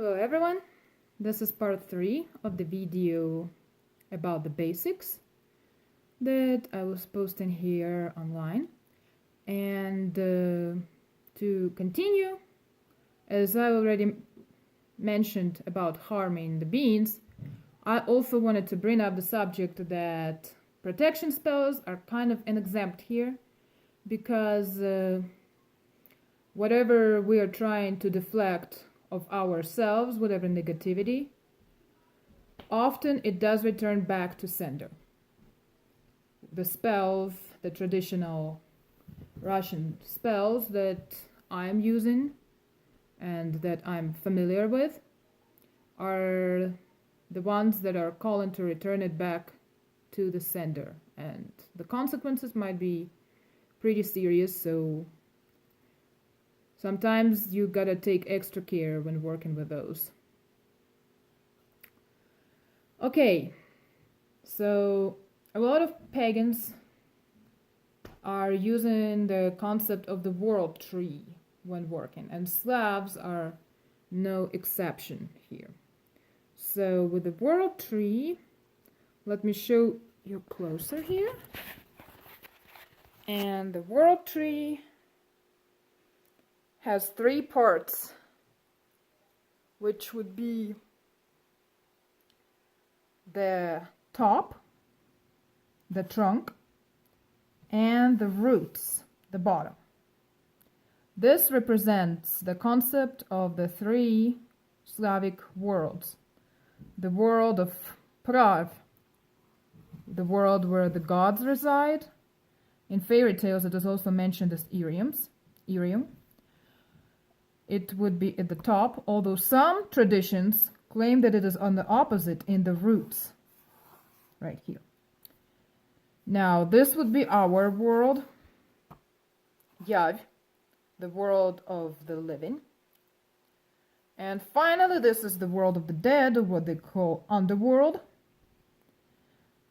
Hello everyone, this is part 3 of the video about the basics that I was posting here online. And to continue, as I already mentioned about harming the beans, I also wanted to bring up the subject that protection spells are kind of exempt here, because whatever we are trying to deflect of ourselves, whatever negativity, often it does return back to sender. The spells, the traditional Russian spells that I'm using and that I'm familiar with, are the ones that are calling to return it back to the sender, and the consequences might be pretty serious, so sometimes you gotta take extra care when working with those. Okay, so a lot of pagans are using the concept of the world tree when working, and Slavs are no exception here. So with the world tree, let me show you closer here. And the world tree has 3 parts, which would be the top, the trunk, and the roots, the bottom. This represents the concept of the 3 Slavic worlds. The world of Prav, the world where the gods reside. In fairy tales it is also mentioned as Irium. It would be at the top, although some traditions claim that it is on the opposite, in the roots, right here. Now, this would be our world, Yav, the world of the living. And finally, this is the world of the dead, or what they call underworld.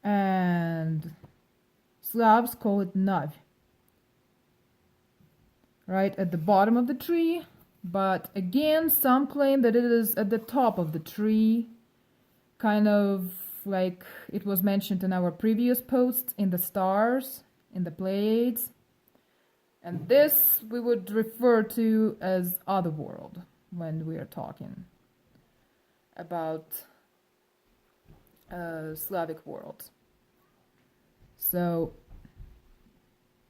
And Slavs call it Nav, right at the bottom of the tree. But again, some claim that it is at the top of the tree, kind of like it was mentioned in our previous posts, in the stars, in the Pleiades. And this we would refer to as otherworld when we are talking about Slavic worlds. So,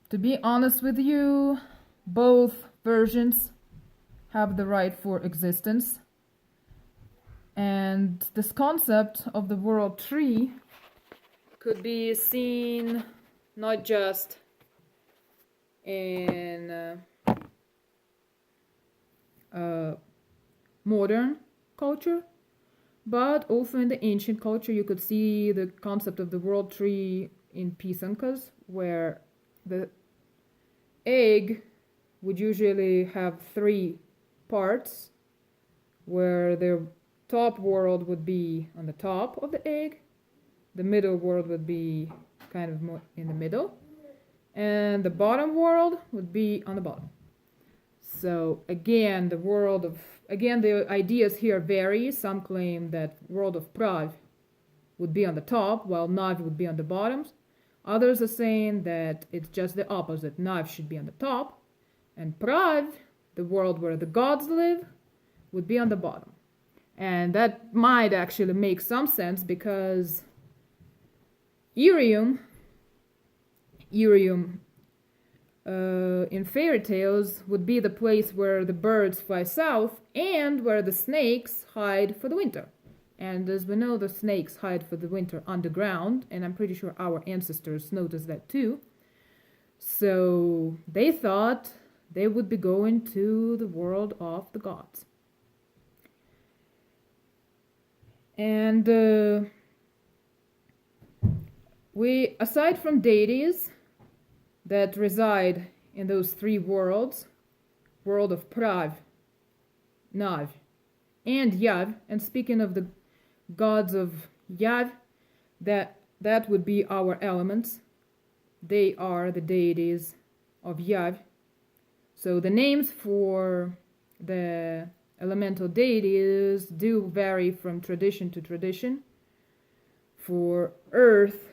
to be honest with you, both versions have the right for existence, and this concept of the world tree could be seen not just in modern culture, but also in the ancient culture. You could see the concept of the world tree in pisankas, where the egg would usually have 3 parts, where the top world would be on the top of the egg, the middle world would be kind of more in the middle, and the bottom world would be on the bottom. So again, the ideas here vary. Some claim that world of Prav would be on the top, while Nav would be on the bottoms. Others are saying that it's just the opposite. Nav should be on the top, and Prav, the world where the gods live, would be on the bottom. And that might actually make some sense, because Irium in fairy tales would be the place where the birds fly south and where the snakes hide for the winter. And as we know, the snakes hide for the winter underground, and I'm pretty sure our ancestors noticed that too. So they thought they would be going to the world of the gods. And aside from deities that reside in those 3 worlds, world of Prav, Nav, and Yav, and speaking of the gods of Yav, that would be our elements. They are the deities of Yav. So the names for the elemental deities do vary from tradition to tradition. For earth,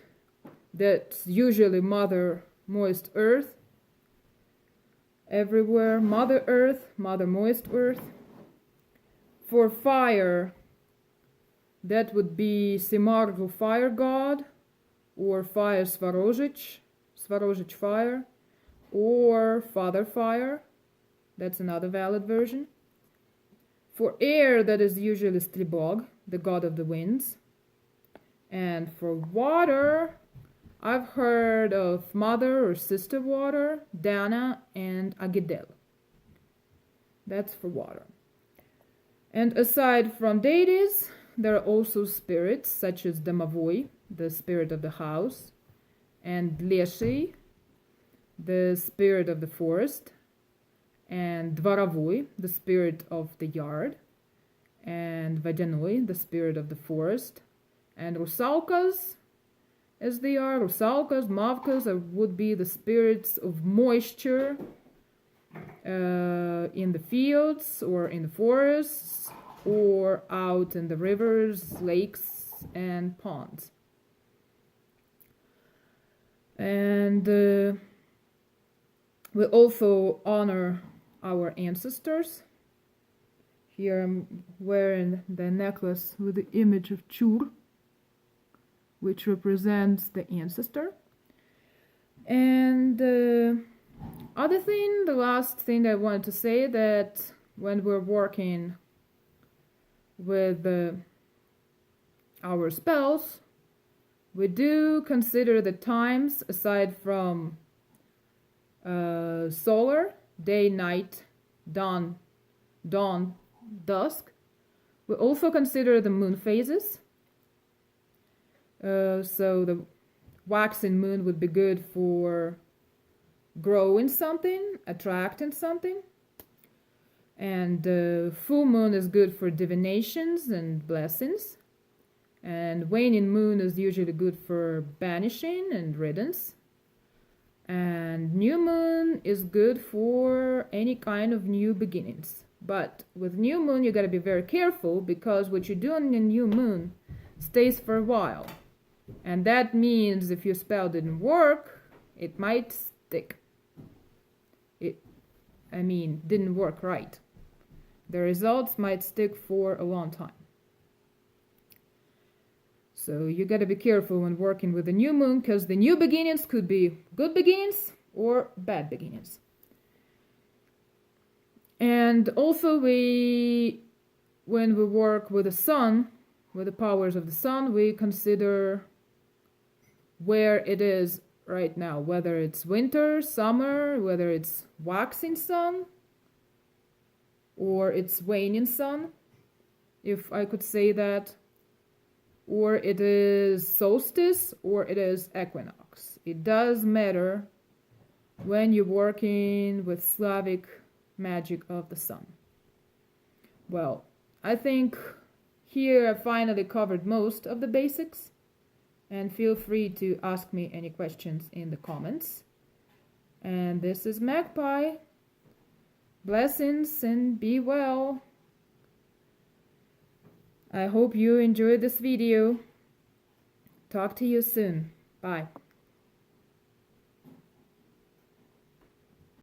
that's usually Mother Moist Earth. Everywhere, Mother Earth, Mother Moist Earth. For fire, that would be Simargl Fire God, or Fire Svarozhich, Svarozhich Fire, or Father Fire. That's another valid version. For air, that is usually Stribog, the god of the winds. And for water, I've heard of Mother or Sister Water, Dana, and Agidel. That's for water. And aside from deities, there are also spirits such as Domовой, the spirit of the house, and Leshий, the spirit of the forest, and Dvorovой, the spirit of the yard, and Водяной, the spirit of the forest, and Rusalkas, as they are, Rusalkas, Mavkas would be the spirits of moisture in the fields or in the forests or out in the rivers, lakes, and ponds. And we also honor our ancestors. Here I'm wearing the necklace with the image of Chur, which represents the ancestor. And the last thing I wanted to say, that when we're working with our spells, we do consider the times aside from solar, day, night, dawn, dusk. We also consider the moon phases. So the waxing moon would be good for growing something, attracting something. And full moon is good for divinations and blessings. And waning moon is usually good for banishing and riddance. And new moon is good for any kind of new beginnings. But with new moon, you gotta be very careful, because what you do on the new moon stays for a while. And that means if your spell didn't work, it might stick. Didn't work right. The results might stick for a long time. So you gotta be careful when working with the new moon, because the new beginnings could be good beginnings or bad beginnings. And also when we work with the sun, with the powers of the sun, we consider where it is right now, whether it's winter, summer, whether it's waxing sun, or it's waning sun, if I could say that, or it is solstice, or it is equinox. It does matter when you're working with Slavic magic of the sun. Well, I think here I finally covered most of the basics, and feel free to ask me any questions in the comments. And this is Magpie. Blessings and be well. I hope you enjoyed this video. Talk to you soon. Bye.